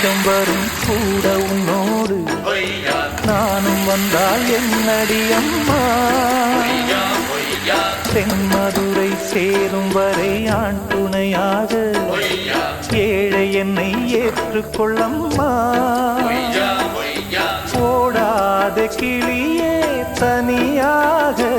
பஞ்சம் வரும் கூட உன்னோடு நானும் வந்தால் என்னடி அம்மா தென்மதுரை சேரும் வரை ஆண் துணையாக ஏழை என்னை ஏற்றுக்கொள்ளம்மா ஓடாத கிளியே தனியாக